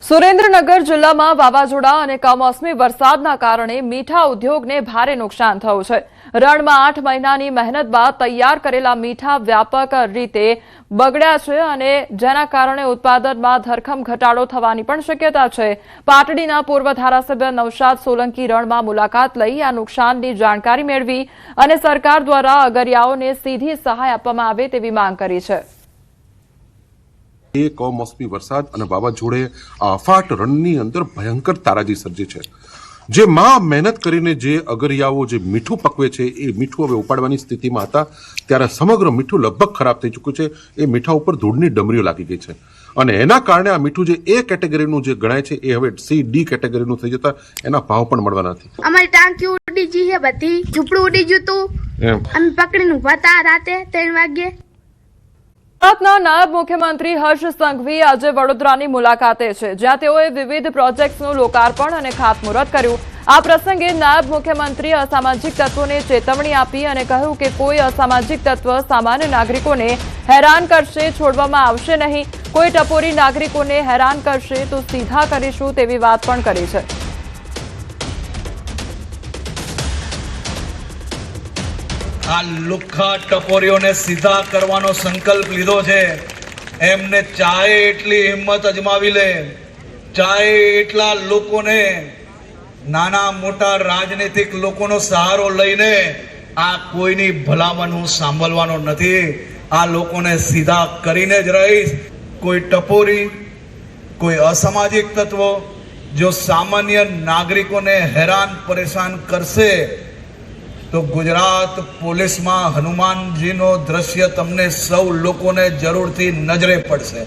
સુરેન્દ્રનગર જિલ્લામાં વાવાઝોડા અને કમોસમી વરસાદના કારણે મીઠા ઉદ્યોગને ભારે નુકસાન થયું છે। રણમાં 8 મહિનાની મહેનત બાદ તૈયાર કરેલા મીઠા વ્યાપક રીતે બગડ્યા છે અને જેના કારણે ઉત્પાદનમાં ધરખમ ઘટાડો થવાની પણ શક્યતા છે। પાટડીના પૂર્વ ધારાસભ્ય નૌશાદ સોલંકી રણમાં મુલાકાત લઈ આ નુકસાનની જાણકારી મેળવી અને સરકાર દ્વારા અગરિયાઓને સીધી સહાય આપવામાં આવે તેવી માંગ કરી છે। કમોસમી વરસાદ અને વાવાઝોડે અફાટ રણની અંદર ભયંકર તારાજી સર્જી છે। જે માં મહેનત કરીને જે અગરિયાઓ જે મીઠું પકવે છે એ મીઠું હવે ઉપાડવાની સ્થિતિમાં હતા ત્યારે સમગ્ર મીઠું લગભગ ખરાબ થઈ ચૂક્યું છે। એ મીઠા ઉપર ધૂળની ડમરીઓ લાગી ગઈ છે અને એના કારણે આ મીઠું જે એ કેટેગરીનું જે ગણાય છે એ હવે C-D કેટેગરીનું થઈ જતા એના ભાવ પણ મળવાના નથી। અમારી ટાંકી ઉડી ગઈ છે, બધી ઝૂંપડું ઉડી ગયું હતું। અમે પકડીને ઉભા હતા રાતે 3 વાગે। ગુજરાતના નાયબ મુખ્યમંત્રી હર્ષ સંઘવી આજે વડોદરાની મુલાકાતે છે, જ્યાં તેઓએ વિવિધ પ્રોજેક્ટ્સનું લોકાર્પણ અને ખાતમુહૂર્ત કર્યું। આ પ્રસંગે નાયબ મુખ્યમંત્રીએ અસામાજિક તત્વોને ચેતવણી આપી અને કહ્યું કે કોઈ અસામાજિક તત્વ સામાન્ય નાગરિકોને હેરાન કરશે, છોડવામાં આવશે નહીં। કોઈ ટપોરી નાગરિકોને હેરાન કરશે તો સીધા કરીશું તેવી વાત પણ કરી છે। આ લુખ્ખા ટપોરીઓને સીધા કરવાનો સંકલ્પ લીધો છે। એમને ચાહે એટલી હિંમત અજમાવી લે, ચાહે એટલા લોકોને, નાના મોટા રાજનીતિક લોકોનો સહારો લઈને આ કોઈની ભલામણ હું સાંભળવાનો નથી। આ લોકોને સીધા કરીને જ રહીશ। કોઈ ટપોરી, કોઈ અસામાજિક તત્વો જો સામાન્ય નાગરિકોને હેરાન પરેશાન કરશે તો ગુજરાત પોલીસમાં હનુમાનજીનો દ્રશ્ય તમને સૌ લોકોને જરૂરથી નજરે પડશે।